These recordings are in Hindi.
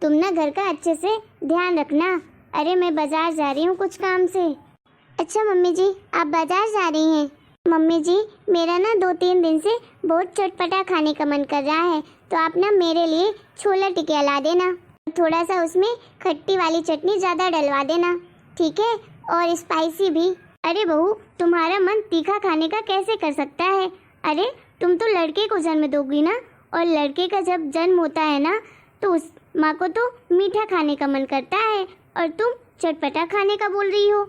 तुम ना घर का अच्छे से ध्यान रखना। अरे मैं बाजार जा रही हूँ कुछ काम से। अच्छा मम्मी जी, आप बाजार जा रही हैं? मम्मी जी, मेरा ना 2-3 दिन से बहुत चटपटा खाने का मन कर रहा है, तो आप ना मेरे लिए छोला टिकिया ला देना। थोड़ा सा उसमें खट्टी वाली चटनी ज़्यादा डलवा देना, ठीक है? और स्पाइसी भी। अरे बहू, तुम्हारा मन तीखा खाने का कैसे कर सकता है? अरे तुम तो लड़के को जन्म दोगी ना, और लड़के का जब जन्म होता है ना तो उस माँ को तो मीठा खाने का मन करता है, और तुम चटपटा खाने का बोल रही हो।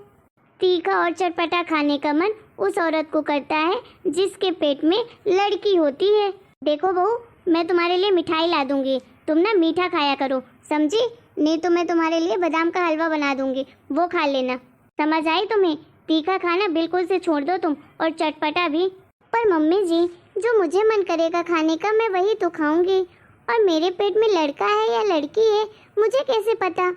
तीखा और चटपटा खाने का मन उस औरत को करता है जिसके पेट में लड़की होती है। देखो बहू, मैं तुम्हारे लिए मिठाई ला दूंगी, तुम ना मीठा खाया करो, समझी? नहीं तो मैं तुम्हारे लिए बादाम का हलवा बना दूंगी, वो खा लेना। समझ आई तुम्हें? तीखा खाना बिल्कुल से छोड़ दो तुम, और चटपटा भी। पर मम्मी जी, जो मुझे मन करेगा खाने का मैं वही तो खाऊंगी, और मेरे पेट में लड़का है या लड़की है मुझे कैसे पता?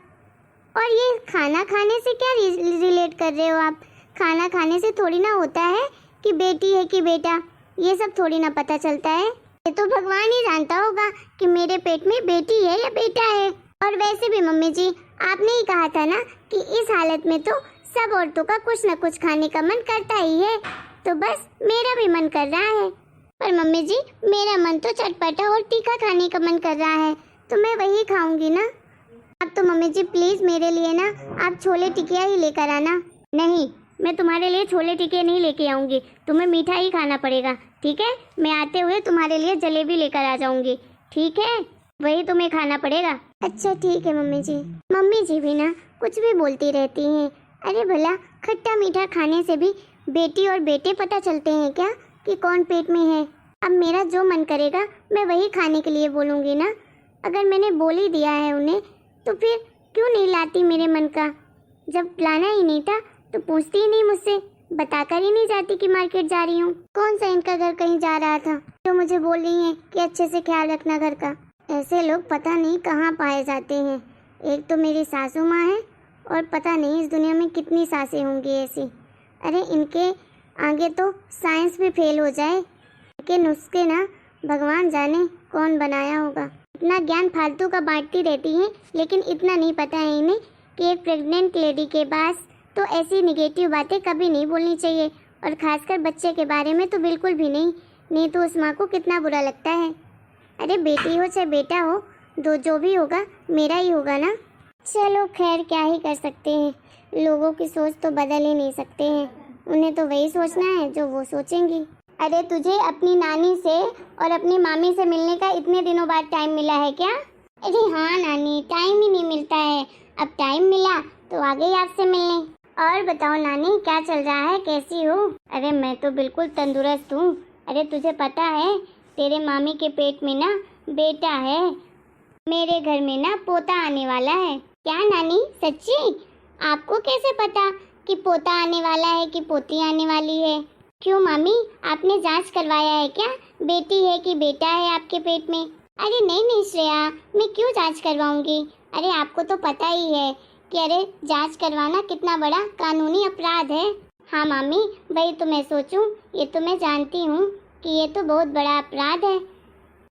और ये खाना खाने से क्या रिलेट कर रहे हो आप? खाना खाने से थोड़ी ना होता है कि बेटी है कि बेटा, ये सब थोड़ी ना पता चलता है। ये तो भगवान ही जानता होगा कि मेरे पेट में बेटी है या बेटा है। और वैसे भी मम्मी जी, आपने ही कहा था ना कि इस हालत में तो सब औरतों का कुछ न कुछ खाने का मन करता ही है, तो बस मेरा भी मन कर रहा है। पर मम्मी जी, मेरा मन तो चटपटा और तीखा खाने का मन कर रहा है, तो मैं वही खाऊंगी ना। अब तो मम्मी जी प्लीज मेरे लिए ना आप छोले टिकिया ही लेकर आना। नहीं, मैं तुम्हारे लिए छोले टिकिया नहीं लेके आऊंगी, तुम्हें मीठा ही खाना पड़ेगा, ठीक है? मैं आते हुए तुम्हारे लिए जलेबी लेकर आ जाऊंगी, ठीक है? वही तुम्हें खाना पड़ेगा। अच्छा ठीक है मम्मी जी। मम्मी जी भी ना कुछ भी बोलती रहती हैं। अरे भला खट्टा मीठा खाने से भी बेटी और बेटे पता चलते हैं क्या कि कौन पेट में है? अब मेरा जो मन करेगा मैं वही खाने के लिए बोलूँगी ना। अगर मैंने बोल ही दिया है उन्हें तो फिर क्यों नहीं लाती मेरे मन का? जब लाना ही नहीं था तो पूछती ही नहीं मुझसे, बताकर ही नहीं जाती कि मार्केट जा रही हूँ। कौन सा इनका घर कहीं जा रहा था जो मुझे बोल रही हैं कि अच्छे से ख्याल रखना घर का। ऐसे लोग पता नहीं कहाँ पाए जाते हैं। एक तो मेरी सासू माँ है, और पता नहीं इस दुनिया में कितनी सासें होंगी ऐसी। अरे इनके आगे तो साइंस भी फेल हो जाए। इनके नुस्खे ना भगवान जाने कौन बनाया होगा। इतना ज्ञान फालतू का बांटती रहती हैं, लेकिन इतना नहीं पता है इन्हें कि एक प्रेग्नेंट लेडी के पास तो ऐसी निगेटिव बातें कभी नहीं बोलनी चाहिए, और खासकर बच्चे के बारे में तो बिल्कुल भी नहीं तो उस माँ को कितना बुरा लगता है। अरे बेटी हो चाहे बेटा हो, दो जो भी होगा मेरा ही होगा ना। चलो खैर, क्या ही कर सकते हैं, लोगों की सोच तो बदल ही नहीं सकते हैं, उन्हें तो वही सोचना है जो वो सोचेंगी। अरे तुझे अपनी नानी से और अपनी मामी से मिलने का इतने दिनों बाद टाइम मिला है क्या? अरे हाँ नानी, टाइम ही नहीं मिलता है, अब टाइम मिला तो आ गई आपसे मिलने। और बताओ नानी, क्या चल रहा है, कैसी हो? अरे मैं तो बिल्कुल तंदुरुस्त हूँ। अरे तुझे पता है तेरे मामी के पेट में ना बेटा है, मेरे घर में ना पोता आने वाला है। क्या नानी, सच्ची? आपको कैसे पता कि पोता आने वाला है कि पोती आने वाली है? क्यों मामी, आपने जांच करवाया है क्या, बेटी है कि बेटा है आपके पेट में? अरे नहीं श्रेया, मैं क्यों जांच करवाऊंगी? अरे आपको तो पता ही है कि अरे जांच करवाना कितना बड़ा कानूनी अपराध है। हाँ मामी, वही तो मैं सोचूं, ये तो मैं जानती हूँ कि ये तो बहुत बड़ा अपराध है।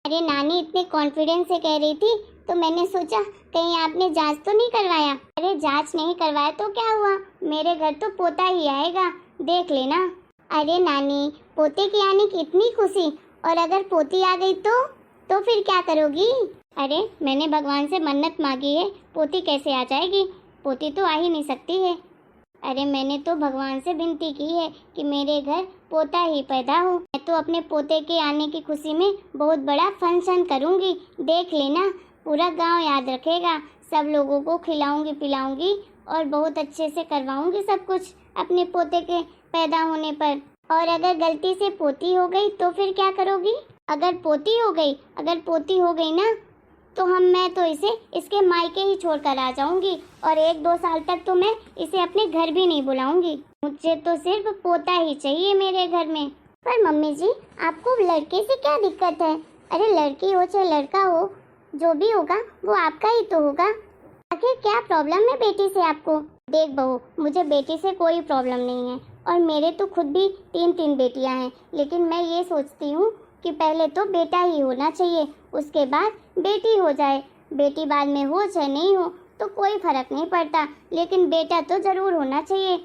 अरे नानी इतने कॉन्फिडेंस से कह रही थी तो मैंने सोचा कहीं आपने जांच तो नहीं करवाया। अरे जांच नहीं करवाया तो क्या हुआ, मेरे घर तो पोता ही आएगा, देख लेना। अरे नानी, पोते की आने की इतनी खुशी, और अगर पोती आ गई तो फिर क्या करोगी? अरे मैंने भगवान से मन्नत मांगी है, पोती कैसे आ जाएगी? पोती तो आ ही नहीं सकती है। अरे मैंने तो भगवान से विनती की है कि मेरे घर पोता ही पैदा हो। मैं तो अपने पोते के आने की खुशी में बहुत बड़ा फंक्शन करूँगी, देख लेना, पूरा गांव याद रखेगा, सब लोगों को खिलाऊंगी पिलाऊंगी और बहुत अच्छे से करवाऊंगी सब कुछ अपने पोते के पैदा होने पर। और अगर गलती से पोती हो गई तो फिर क्या करोगी? अगर पोती हो गई ना तो मैं तो इसे इसके मायके ही छोड़कर आ जाऊंगी, और 1-2 साल तक तो मैं इसे अपने घर भी नहीं बुलाऊंगी। मुझे तो सिर्फ पोता ही चाहिए मेरे घर में। पर मम्मी जी, आपको लड़के से क्या दिक्कत है? अरे लड़की हो चाहे लड़का हो, जो भी होगा वो आपका ही तो होगा। आखिर क्या प्रॉब्लम है बेटी से आपको? देख बहू, मुझे बेटी से कोई प्रॉब्लम नहीं है, और मेरे तो खुद भी 3 बेटियां हैं, लेकिन मैं ये सोचती हूँ कि पहले तो बेटा ही होना चाहिए, उसके बाद बेटी हो जाए। बेटी बाद में हो चाहे नहीं हो तो कोई फर्क नहीं पड़ता, लेकिन बेटा तो जरूर होना चाहिए।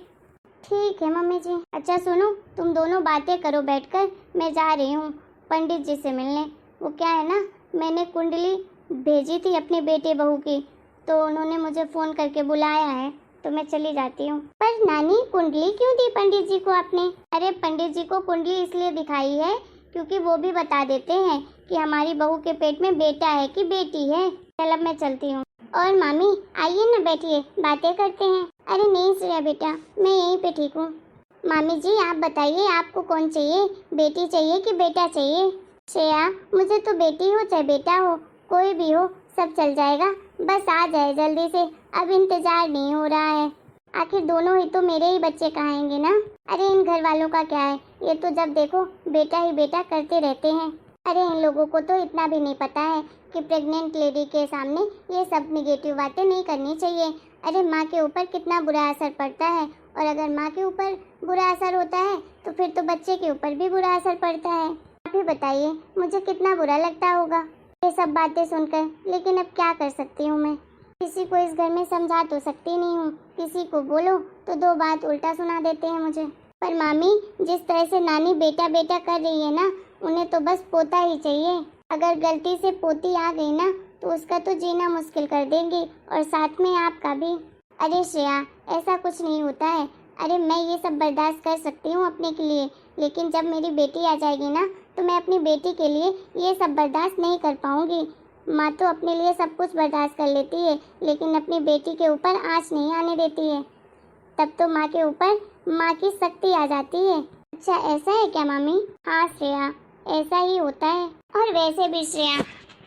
ठीक है मम्मी जी। अच्छा सुनो, तुम दोनों बातें करो बैठकर, मैं जा रही हूँ पंडित जी से मिलने। वो क्या है ना, मैंने कुंडली भेजी थी अपने बेटे बहू की, तो उन्होंने मुझे फ़ोन करके बुलाया है, तो मैं चली जाती हूँ। पर नानी, कुंडली क्यों दी पंडित जी को आपने? अरे पंडित जी को कुंडली इसलिए दिखाई है क्योंकि वो भी बता देते हैं कि हमारी बहू के पेट में बेटा है कि बेटी है। चल अब मैं चलती हूँ। और मामी आइए ना, बैठिए, बातें करते हैं। अरे नहीं श्रेया बेटा, मैं यहीं पे ठीक हूँ। मामी जी आप बताइए, आपको कौन चाहिए, बेटी चाहिए कि बेटा चाहिए? श्रेया, मुझे तो बेटी हो चाहे बेटा हो, कोई भी हो सब चल जाएगा, बस आ जाए जल्दी से। अब इंतजार नहीं हो रहा है, आखिर दोनों ही तो मेरे ही बच्चे कहाएंगे ना। अरे इन घर वालों का क्या है, ये तो जब देखो बेटा ही बेटा करते रहते हैं। अरे इन लोगों को तो इतना भी नहीं पता है कि प्रेग्नेंट लेडी के सामने ये सब निगेटिव बातें नहीं करनी चाहिए। अरे माँ के ऊपर कितना बुरा असर पड़ता है, और अगर माँ के ऊपर बुरा असर होता है तो फिर तो बच्चे के ऊपर भी बुरा असर पड़ता है। आप ही बताइए मुझे कितना बुरा लगता होगा ये सब बातें सुनकर, लेकिन अब क्या कर सकती हूँ मैं? किसी को इस घर में समझा तो सकती नहीं हूँ, किसी को बोलो तो दो बात उल्टा सुना देते हैं मुझे। पर मामी, जिस तरह से नानी बेटा बेटा कर रही है ना, उन्हें तो बस पोता ही चाहिए। अगर गलती से पोती आ गई ना तो उसका तो जीना मुश्किल कर देंगी, और साथ में आपका भी। अरे श्रेया, ऐसा कुछ नहीं होता है। अरे मैं ये सब बर्दाश्त कर सकती हूँ अपने के लिए, लेकिन जब मेरी बेटी आ जाएगी ना तो मैं अपनी बेटी के लिए ये सब बर्दाश्त नहीं कर पाऊँगी। माँ तो अपने लिए सब कुछ बर्दाश्त कर लेती है, लेकिन अपनी बेटी के ऊपर आँच नहीं आने देती है। तब तो माँ के ऊपर माँ की शक्ति आ जाती है। अच्छा ऐसा है क्या मामी? हाँ श्रेया, ऐसा ही होता है। और वैसे भी श्रेया,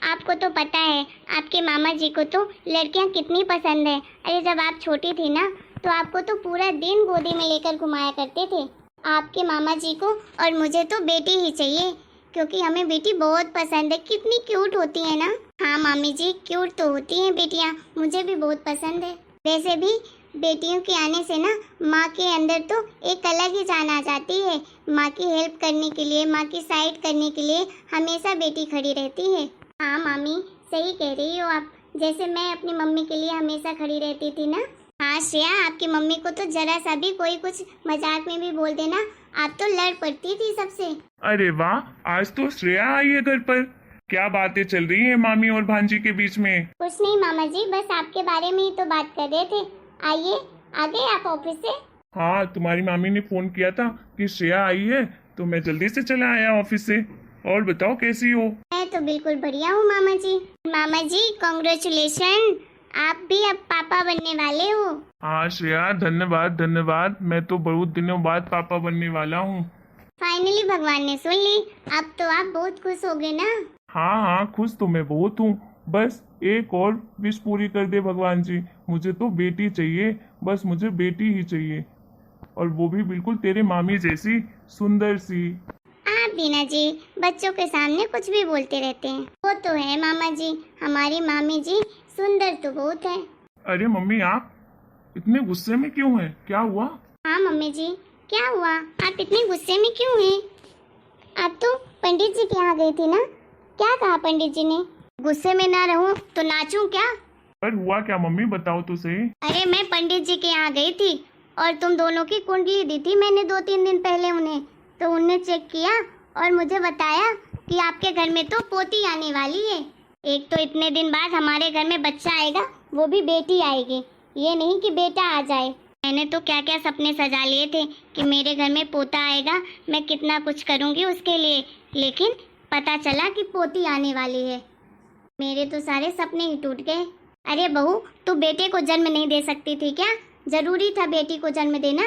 आपको तो पता है आपके मामा जी को तो लड़कियाँ कितनी पसंद है। अरे जब आप छोटी थी ना तो आपको तो पूरा दिन गोदी में लेकर घुमाया करते थे। आपके मामा जी को और मुझे तो बेटी ही चाहिए, क्योंकि हमें बेटी बहुत पसंद है। कितनी क्यूट होती है ना? हाँ मामी जी, क्यूट तो होती हैं बेटियाँ, मुझे भी बहुत पसंद है। वैसे भी बेटियों के आने से ना माँ के अंदर तो एक अलग ही जान आ जाती है। माँ की हेल्प करने के लिए, माँ की साइड करने के लिए हमेशा बेटी खड़ी रहती है। हाँ मामी, सही कह रही हो आप, जैसे मैं अपनी मम्मी के लिए हमेशा खड़ी रहती थी ना। हाँ श्रेया, आपकी मम्मी को तो जरा सा भी कोई कुछ मजाक में भी बोल देना, आप तो लड़ पड़ती थी सबसे। अरे वाह, आज तो श्रेया आई है घर पर। क्या बातें चल रही हैं मामी और भांजी के बीच में? कुछ नहीं मामा जी, बस आपके बारे में ही तो बात कर रहे थे। आइए, आ गए आप ऑफिस से? हाँ, तुम्हारी मामी ने फोन किया था कि श्रेया आई है, तो मैं जल्दी से चला आया ऑफिस से। और बताओ कैसी हो? मैं तो बिल्कुल बढ़िया हूँ मामा जी। मामा जी कॉन्ग्रेचुलेशन, आप भी अब पापा बनने वाले हो। हाँ श्रेया, धन्यवाद धन्यवाद, मैं तो बहुत दिनों बाद पापा बनने वाला हूँ। फाइनली भगवान ने सुन ली, अब तो आप बहुत खुश हो गए ना? हाँ हाँ, खुश तो मैं बहुत हूँ। बस एक और विश पूरी कर दे भगवान जी, मुझे तो बेटी चाहिए, बस मुझे बेटी ही चाहिए, और वो भी बिल्कुल तेरे मामी जैसी सुंदर सी। आप दीना जी बच्चों के सामने कुछ भी बोलते रहते हैं। वो तो है मामा जी, हमारी मामी जी सुंदर तो बहुत है। अरे मम्मी, आप इतने गुस्से में क्यों हैं? क्या हुआ? हाँ मम्मी जी, क्या हुआ? आप इतने गुस्से में क्यों हैं? आप तो पंडित जी के यहाँ गई थी ना, क्या कहा पंडित जी ने? गुस्से में ना रहूं तो नाचूं क्या? पर हुआ क्या मम्मी, बताओ तो सही। अरे मैं पंडित जी के यहाँ गई थी और तुम दोनों की कुंडली दी थी मैंने 2-3 दिन पहले उन्हें, तो उन्हें चेक किया और मुझे बताया कि आपके घर में तो पोती आने वाली है। एक तो इतने दिन बाद हमारे घर में बच्चा आएगा, वो भी बेटी आएगी, ये नहीं कि बेटा आ जाए। मैंने तो क्या क्या सपने सजा लिए थे कि मेरे घर में पोता आएगा, मैं कितना कुछ करूँगी उसके लिए, लेकिन पता चला कि पोती आने वाली है। मेरे तो सारे सपने ही टूट गए। अरे बहू, तू बेटे को जन्म नहीं दे सकती थी क्या? जरूरी था बेटी को जन्म देना?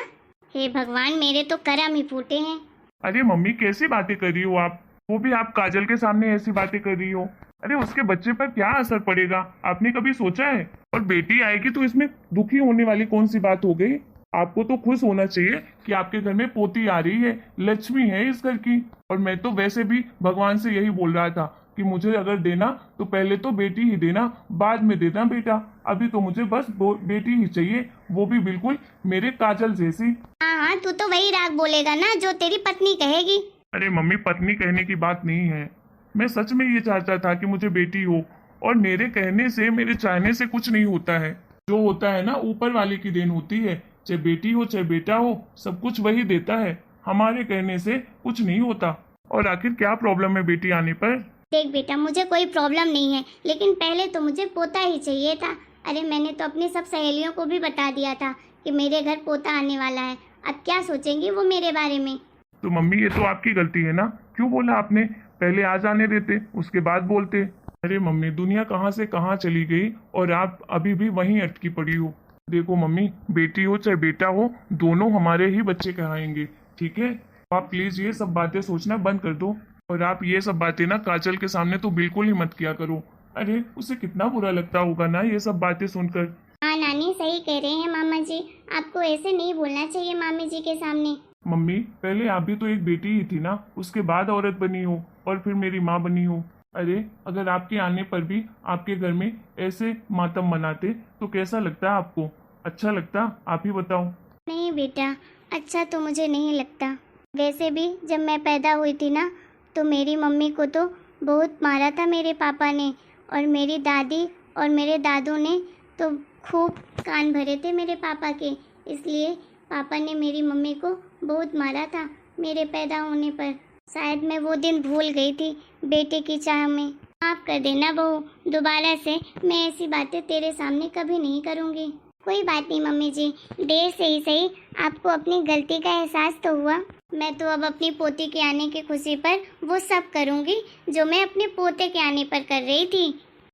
हे भगवान, मेरे तो करम ही फूटे हैं। अरे मम्मी, कैसी बातें कर रही हो आप? वो भी आप काजल के सामने ऐसी बातें कर रही हो? अरे उसके बच्चे पर क्या असर पड़ेगा, आपने कभी सोचा है? और बेटी आएगी तो इसमें दुखी होने वाली कौन सी बात हो गई? आपको तो खुश होना चाहिए कि आपके घर में पोती आ रही है, लक्ष्मी है इस घर की। और मैं तो वैसे भी भगवान से यही बोल रहा था कि मुझे अगर देना तो पहले तो बेटी ही देना, बाद में देना बेटा। अभी तो मुझे बस बेटी ही चाहिए, वो भी बिल्कुल मेरे काजल जैसी। हाँ हाँ, तू तो वही राग बोलेगा ना जो तेरी पत्नी कहेगी। अरे मम्मी, पत्नी कहने की बात नहीं है, मैं सच में ये चाहता था कि मुझे बेटी हो, और मेरे कहने से, मेरे चाहने से कुछ नहीं होता है। जो होता है ना, ऊपर वाले की देन होती है। चाहे बेटी हो चाहे बेटा हो, सब कुछ वही देता है। हमारे कहने से कुछ नहीं होता। और आखिर क्या प्रॉब्लम है बेटी आने पर? देख बेटा, मुझे कोई प्रॉब्लम नहीं है, लेकिन पहले तो मुझे पोता ही चाहिए था। अरे मैंने तो अपनी सब सहेलियों को भी बता दिया था कि मेरे घर पोता आने वाला है। अब क्या सोचेंगी वो मेरे बारे में। तो मम्मी, ये तो आपकी गलती है ना। क्यों बोला आपने? पहले आ जाने देते, उसके बाद बोलते। अरे मम्मी, दुनिया कहाँ से कहाँ चली गई और आप अभी भी वहीं अटकी पड़ी हो। देखो मम्मी, बेटी हो चाहे बेटा हो, दोनों हमारे ही बच्चे कहलाएंगे, ठीक है? आप प्लीज ये सब बातें सोचना बंद कर दो। और आप ये सब बातें ना काजल के सामने तो बिल्कुल ही मत किया करो। अरे उसे कितना बुरा लगता होगा ना ये सब बातें सुनकर। हाँ नानी, सही कह रहे हैं मामा जी। आपको ऐसे नहीं बोलना चाहिए मामी जी के सामने। मम्मी, पहले आप भी तो एक बेटी ही थी ना, उसके बाद औरत बनी हो और फिर मेरी माँ बनी हो। अरे अगर आपके आने पर भी आपके घर में ऐसे मातम मनाते तो कैसा लगता आपको? अच्छा लगता? आप ही बताओ। नहीं बेटा, अच्छा तो मुझे नहीं लगता। वैसे भी जब मैं पैदा हुई थी ना, तो मेरी मम्मी को तो बहुत मारा था मेरे पापा ने, और मेरी दादी और मेरे दादू ने तो खूब कान भरे थे मेरे पापा के। इसलिए पापा ने मेरी मम्मी को बहुत मारा था मेरे पैदा होने पर। शायद मैं वो दिन भूल गई थी बेटे की चाह में। माफ़ कर देना बहू, दोबारा से मैं ऐसी बातें तेरे सामने कभी नहीं करूँगी। कोई बात नहीं मम्मी जी, देर से ही सही आपको अपनी गलती का एहसास तो हुआ। मैं तो अब अपनी पोती के आने की खुशी पर वो सब करूँगी जो मैं अपने पोते के आने पर कर रही थी।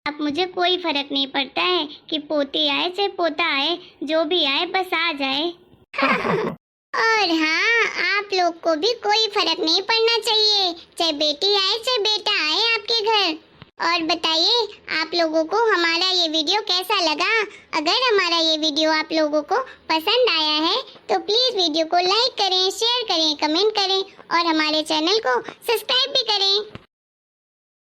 अब मुझे कोई फर्क नहीं पड़ता है कि पोती आए चाहे पोता आए, जो भी आए बस आ जाए। और हाँ, आप लोग को भी कोई फर्क नहीं पड़ना चाहिए, चाहे बेटी आए चाहे बेटा आए आपके घर। और बताइए आप लोगों को हमारा ये वीडियो कैसा लगा। अगर हमारा ये वीडियो आप लोगों को पसंद आया है तो प्लीज़ वीडियो को लाइक करें, शेयर करें, कमेंट करें और हमारे चैनल को सब्सक्राइब भी करें।